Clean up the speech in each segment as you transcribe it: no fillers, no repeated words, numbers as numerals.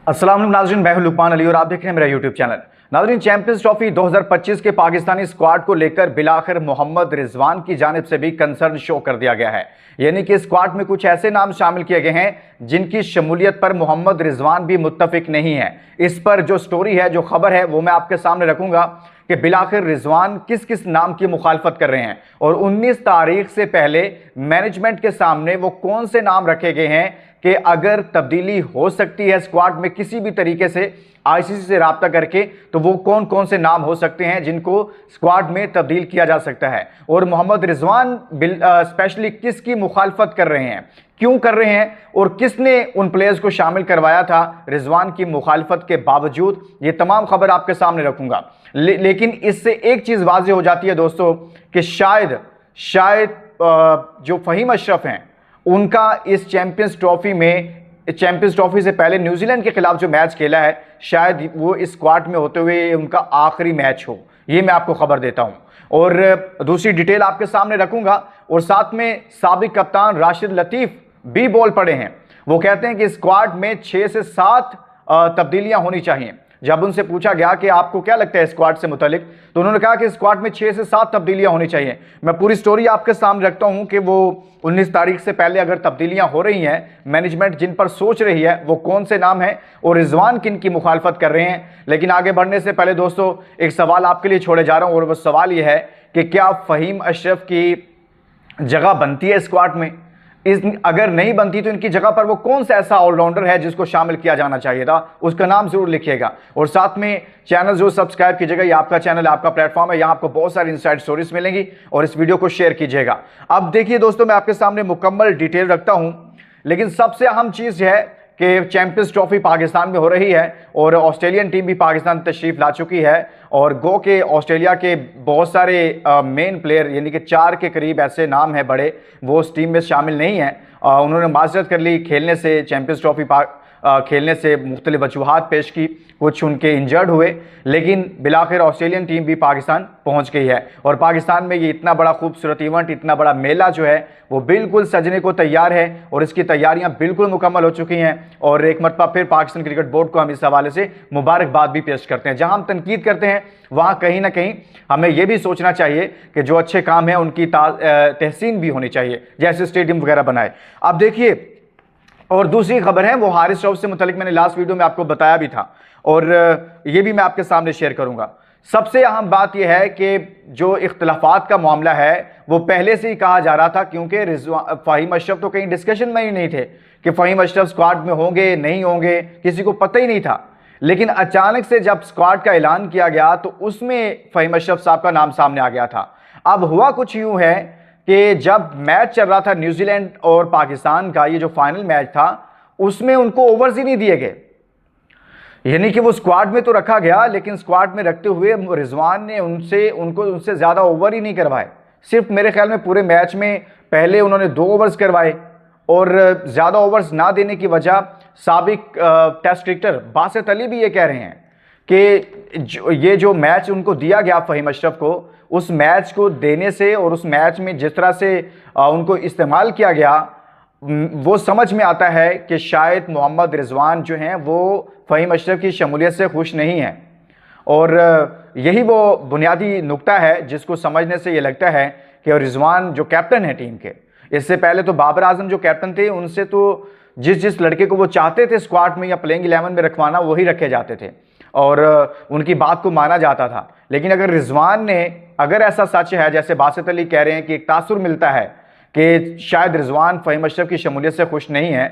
अस्सलाम वालेकुम नाज़रीन, मैं हूं लुकमान अली और आप देख रहे हैं मेरा यूट्यूब चैनल। नाज़रीन, चैंपियंस ट्रॉफी 2025 के पाकिस्तानी स्क्वाड को लेकर बिलाखिर मोहम्मद रिजवान की जानिब से भी कंसर्न शो कर दिया गया है। यानी कि स्क्वाड में कुछ ऐसे नाम शामिल किए गए हैं जिनकी शमूलियत पर मोहम्मद रिजवान भी मुत्तफिक नहीं है। इस पर जो स्टोरी है, जो खबर है, वो मैं आपके सामने रखूंगा कि बिलाखिर रिजवान किस किस नाम की मुखालफत कर रहे हैं और 19 तारीख से पहले मैनेजमेंट के सामने वो कौन से नाम रखे गए हैं कि अगर तब्दीली हो सकती है स्क्वाड में किसी भी तरीके से आईसीसी से राब्ता करके, तो वो कौन कौन से नाम हो सकते हैं जिनको स्क्वाड में तब्दील किया जा सकता है। और मोहम्मद रिजवान स्पेशली किसकी मुखालफत कर रहे हैं, क्यों कर रहे हैं और किसने उन प्लेयर्स को शामिल करवाया था रिजवान की मुखालफत के बावजूद, ये तमाम खबर आपके सामने रखूंगा। लेकिन इससे एक चीज़ वाज़ेह हो जाती है दोस्तों कि शायद जो फ़हीम अशरफ हैं उनका इस चैंपियंस ट्रॉफी से पहले न्यूजीलैंड के खिलाफ जो मैच खेला है, शायद वो इस स्क्वाड में होते हुए उनका आखिरी मैच हो। ये मैं आपको खबर देता हूं और दूसरी डिटेल आपके सामने रखूंगा। और साथ में साबिक कप्तान राशिद लतीफ़ भी बोल पड़े हैं। वो कहते हैं कि स्क्वाड में 6 से 7 तब्दीलियां होनी चाहिए। जब उनसे पूछा गया कि आपको क्या लगता है स्क्वाड से मुतालिक, तो उन्होंने कहा कि स्क्वाड में 6 से 7 तब्दीलियां होनी चाहिए। मैं पूरी स्टोरी आपके सामने रखता हूं कि वो 19 तारीख से पहले अगर तब्दीलियां हो रही हैं, मैनेजमेंट जिन पर सोच रही है वो कौन से नाम हैं और रिजवान किन की मुखालफत कर रहे हैं। लेकिन आगे बढ़ने से पहले दोस्तों एक सवाल आपके लिए छोड़े जा रहा हूं और वो सवाल ये है कि क्या फ़हीम अशरफ की जगह बनती है स्क्वाड में? अगर नहीं बनती तो इनकी जगह पर वो कौन सा ऐसा ऑलराउंडर है जिसको शामिल किया जाना चाहिए था, उसका नाम जरूर लिखिएगा। और साथ में चैनल जरूर सब्सक्राइब कीजिएगा। ये आपका चैनल, आपका प्लेटफॉर्म है, यहाँ आपको बहुत सारी इनसाइड स्टोरीज मिलेंगी और इस वीडियो को शेयर कीजिएगा। अब देखिए दोस्तों, मैं आपके सामने मुकम्मल डिटेल रखता हूँ, लेकिन सबसे अहम चीज़ है कि चैंपियंस ट्रॉफी पाकिस्तान में हो रही है और ऑस्ट्रेलियन टीम भी पाकिस्तान तशरीफ ला चुकी है और गो के ऑस्ट्रेलिया के बहुत सारे मेन प्लेयर, यानी कि 4 के करीब ऐसे नाम हैं बड़े, वो उस टीम में शामिल नहीं हैं। उन्होंने माजरत कर ली खेलने से, चैंपियंस ट्रॉफी खेलने से मुख्तलिफ वजूहात पेश की, कुछ उनके इंजर्ड हुए, लेकिन बिलाखिर ऑस्ट्रेलियन टीम भी पाकिस्तान पहुंच गई है। और पाकिस्तान में ये इतना बड़ा खूबसूरत इवेंट, इतना बड़ा मेला जो है वो बिल्कुल सजने को तैयार है और इसकी तैयारियां बिल्कुल मुकम्मल हो चुकी हैं। और एक मरतबा फिर पाकिस्तान क्रिकेट बोर्ड को हम इस हवाले से मुबारकबाद भी पेश करते हैं। जहां हम तनकीद करते हैं वहां कहीं ना कहीं हमें यह भी सोचना चाहिए कि जो अच्छे काम है उनकी तहसीन भी होनी चाहिए, जैसे स्टेडियम वगैरह बनाए। अब देखिए, और दूसरी खबर है वो हारिस रऊफ से मुतालिक, मैंने लास्ट वीडियो में आपको बताया भी था और ये भी मैं आपके सामने शेयर करूंगा। सबसे अहम बात यह है कि जो इख्तलाफात का मामला है वो पहले से ही कहा जा रहा था, क्योंकि फ़हीम अशरफ तो कहीं डिस्कशन में ही नहीं थे कि फ़हीम अशरफ स्क्वाड में होंगे नहीं होंगे, किसी को पता ही नहीं था। लेकिन अचानक से जब स्क्वाड का ऐलान किया गया तो उसमें फ़हीम अशरफ साहब का नाम सामने आ गया था। अब हुआ कुछ यूं है कि जब मैच चल रहा था न्यूजीलैंड और पाकिस्तान का, ये जो फाइनल मैच था, उसमें उनको ओवर्स ही नहीं दिए गए। यानी कि वो स्क्वाड में तो रखा गया, लेकिन स्क्वाड में रखते हुए रिजवान ने उनसे ज़्यादा ओवर ही नहीं करवाए। सिर्फ मेरे ख्याल में पूरे मैच में पहले उन्होंने 2 ओवर्स करवाए और ज़्यादा ओवर्स ना देने की वजह साबिक टेस्ट क्रिकेटर बासित अली भी ये कह रहे हैं कि ये जो मैच उनको दिया गया फ़हीम अशरफ को, उस मैच को देने से और उस मैच में जिस तरह से उनको इस्तेमाल किया गया, वो समझ में आता है कि शायद मोहम्मद रिजवान जो हैं वो फ़हीम अशरफ की शमूलियत से खुश नहीं हैं। और यही वो बुनियादी नुक्ता है जिसको समझने से ये लगता है कि रिजवान जो कैप्टन है टीम के, इससे पहले तो बाबर आजम जो कैप्टन थे, उनसे तो जिस लड़के को वो चाहते थे स्क्वाड में या प्लेइंग 11 में रखवाना, वही रखे जाते थे और उनकी बात को माना जाता था। लेकिन अगर रिजवान ने, अगर ऐसा सच है जैसे बासित अली कह रहे हैं कि एक तासुर मिलता है कि शायद रिजवान फ़हीम अशरफ की शमूलियत से खुश नहीं है,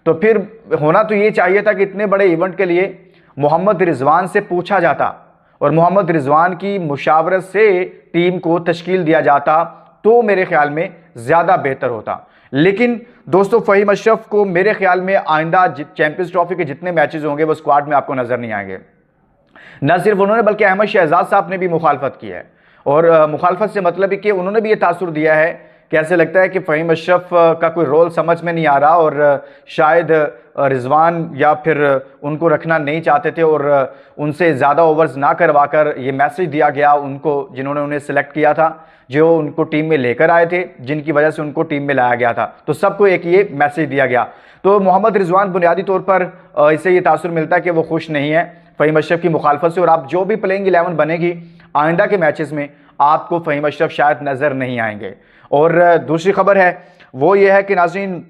तो फिर होना तो ये चाहिए था कि इतने बड़े इवेंट के लिए मोहम्मद रिजवान से पूछा जाता और मोहम्मद रिजवान की मुशावरत से टीम को तश्कील दिया जाता, तो मेरे ख्याल में ज़्यादा बेहतर होता। लेकिन दोस्तों, फ़हीम अशरफ को मेरे ख्याल में आइंदा चैंपियंस ट्रॉफी के जितने मैचेस होंगे वो स्क्वाड में आपको नज़र नहीं आएंगे। न सिर्फ उन्होंने बल्कि अहमद शहजाद साहब ने भी मुखालफत की है। और मुखालफत से मतलब है कि उन्होंने भी ये तासुर दिया है कैसे लगता है कि फ़हीम अशरफ का कोई रोल समझ में नहीं आ रहा और शायद रिजवान या फिर उनको रखना नहीं चाहते थे और उनसे ज़्यादा ओवर्स ना करवा कर ये मैसेज दिया गया उनको, जिन्होंने उन्हें सिलेक्ट किया था, जो उनको टीम में लेकर आए थे, जिनकी वजह से उनको टीम में लाया गया था, तो सबको एक ये मैसेज दिया गया। तो मोहम्मद रिजवान बुनियादी तौर पर इससे ये तासुर मिलता है कि वो खुश नहीं है फ़हीम अशरफ की मुखालफत से, और आप जो भी प्लेइंग 11 बनेगी आइंदा के मैचेस में आपको फ़हीम अशरफ शायद नज़र नहीं आएंगे। और दूसरी खबर है वो ये है कि नाज़रीन,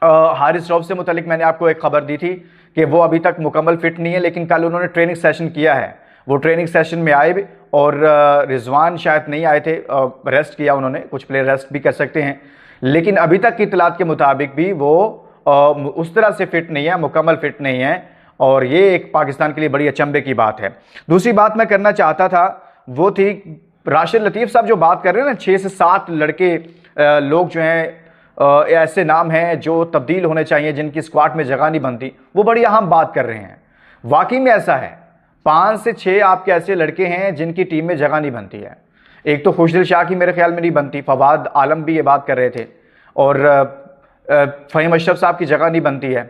हारिस रऊफ से मुतलिक मैंने आपको एक खबर दी थी कि वो अभी तक मुकम्मल फिट नहीं है, लेकिन कल उन्होंने ट्रेनिंग सेशन किया है। वो ट्रेनिंग सेशन में आए और रिजवान शायद नहीं आए थे, रेस्ट किया उन्होंने, कुछ प्लेयर रेस्ट भी कर सकते हैं, लेकिन अभी तक की इतलात के मुताबिक भी वो उस तरह से फिट नहीं है, मुकम्मल फिट नहीं है, और ये एक पाकिस्तान के लिए बड़ी अचंभे की बात है। दूसरी बात मैं करना चाहता था वो थी राशिद लतीफ़ साहब जो बात कर रहे हैं ना, 6 से 7 लड़के लोग जो हैं ऐसे नाम हैं जो तब्दील होने चाहिए, जिनकी स्क्वाड में जगह नहीं बनती, वो बड़ी अहम बात कर रहे हैं। वाकई में ऐसा है, 5 से 6 आपके ऐसे लड़के हैं जिनकी टीम में जगह नहीं बनती है। एक तो खुशदिल शाह की मेरे ख्याल में नहीं बनती, फवाद आलम भी ये बात कर रहे थे, और फ़हीम अशरफ साहब की जगह नहीं बनती है।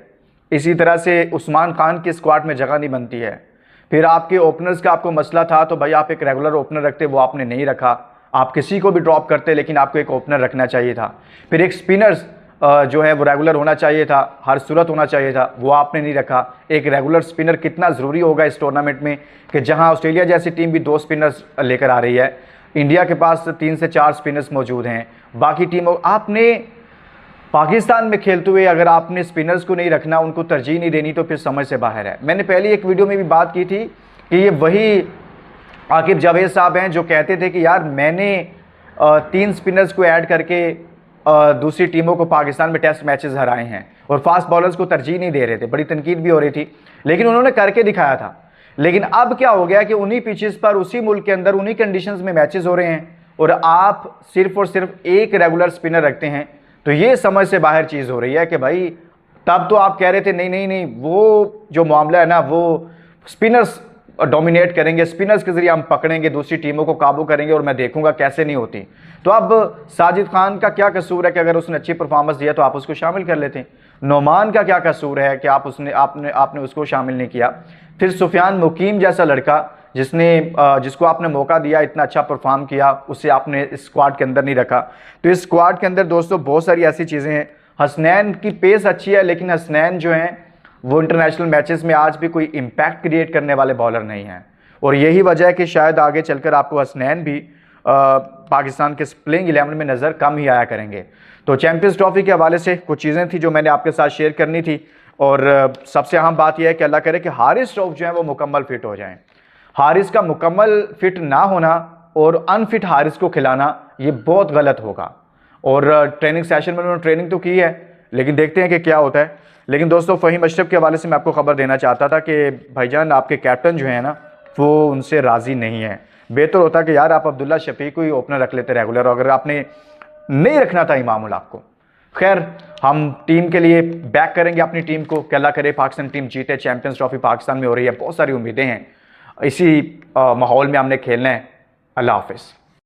इसी तरह से उस्मान खान की स्क्वाड में जगह नहीं बनती है। फिर आपके ओपनर्स का आपको मसला था, तो भाई आप एक रेगुलर ओपनर रखते, वो आपने नहीं रखा। आप किसी को भी ड्रॉप करते, लेकिन आपको एक ओपनर रखना चाहिए था। फिर एक स्पिनर्स जो है वो रेगुलर होना चाहिए था, हर सूरत होना चाहिए था, वो आपने नहीं रखा। एक रेगुलर स्पिनर कितना ज़रूरी होगा इस टूर्नामेंट में, कि जहां ऑस्ट्रेलिया जैसी टीम भी 2 स्पिनर्स लेकर आ रही है, इंडिया के पास 3 से 4 स्पिनर्स मौजूद हैं। बाकी टीमों, आपने पाकिस्तान में खेलते हुए अगर आपने स्पिनर्स को नहीं रखना, उनको तरजीह नहीं देनी, तो फिर समझ से बाहर है। मैंने पहले एक वीडियो में भी बात की थी कि ये वही आकिब जावेद साहब हैं जो कहते थे कि यार मैंने 3 स्पिनर्स को ऐड करके दूसरी टीमों को पाकिस्तान में टेस्ट मैचेस हराए हैं, और फास्ट बॉलर्स को तरजीह नहीं दे रहे थे, बड़ी तनकीद भी हो रही थी, लेकिन उन्होंने करके दिखाया था। लेकिन अब क्या हो गया कि उन्हीं पिचेस पर, उसी मुल्क के अंदर, उन्हीं कंडीशंस में मैचेस हो रहे हैं, और आप सिर्फ और सिर्फ एक रेगुलर स्पिनर रखते हैं। तो ये समझ से बाहर चीज़ हो रही है कि भाई तब तो आप कह रहे थे नहीं नहीं नहीं, वो जो मामला है ना, वो स्पिनर्स डोमिनेट करेंगे, स्पिनर्स के जरिए हम पकड़ेंगे, दूसरी टीमों को काबू करेंगे, और मैं देखूंगा कैसे नहीं होती। तो अब साजिद खान का क्या कसूर है कि अगर उसने अच्छी परफॉर्मेंस दिया तो आप उसको शामिल कर लेते हैं। नोमान का क्या कसूर है कि आपने उसको शामिल नहीं किया। फिर सुफियान मुकीम जैसा लड़का जिसको आपने मौका दिया, इतना अच्छा परफॉर्म किया, उसे आपने इस स्क्वाड के अंदर नहीं रखा। तो इस स्क्वाड के अंदर दोस्तों बहुत सारी ऐसी चीज़ें हैं। हसनैन की पेस अच्छी है, लेकिन हसनैन जो हैं वो इंटरनेशनल मैचेस में आज भी कोई इम्पैक्ट क्रिएट करने वाले बॉलर नहीं हैं, और यही वजह है कि शायद आगे चलकर आपको हसनैन भी पाकिस्तान के प्लेइंग 11 में नज़र कम ही आया करेंगे। तो चैंपियंस ट्रॉफी के हवाले से कुछ चीज़ें थी जो मैंने आपके साथ शेयर करनी थी, और सबसे अहम बात यह है कि अल्लाह करे कि हारिस रऊफ जो है वो मुकम्मल फिट हो जाएं। हारिस का मुकम्मल फिट ना होना और अनफिट हारिस को खिलाना ये बहुत गलत होगा। और ट्रेनिंग सेशन में उन्होंने ट्रेनिंग तो की है, लेकिन देखते हैं कि क्या होता है। लेकिन दोस्तों फ़हीम अशरफ के हवाले से मैं आपको खबर देना चाहता था कि भाईजान आपके कैप्टन जो है ना वो उनसे राज़ी नहीं है। बेहतर होता कि यार आप अब्दुल्ला शफीक को ही ओपनर रख लेते रेगुलर, अगर आपने नहीं रखना था इमामुल हक को। खैर, हम टीम के लिए बैक करेंगे अपनी टीम को कि अल्लाह करे पाकिस्तान टीम जीते। चैंपियंस ट्रॉफी पाकिस्तान में हो रही है, बहुत सारी उम्मीदें हैं, इसी माहौल में हमने खेलना है। अल्लाह हाफिज़।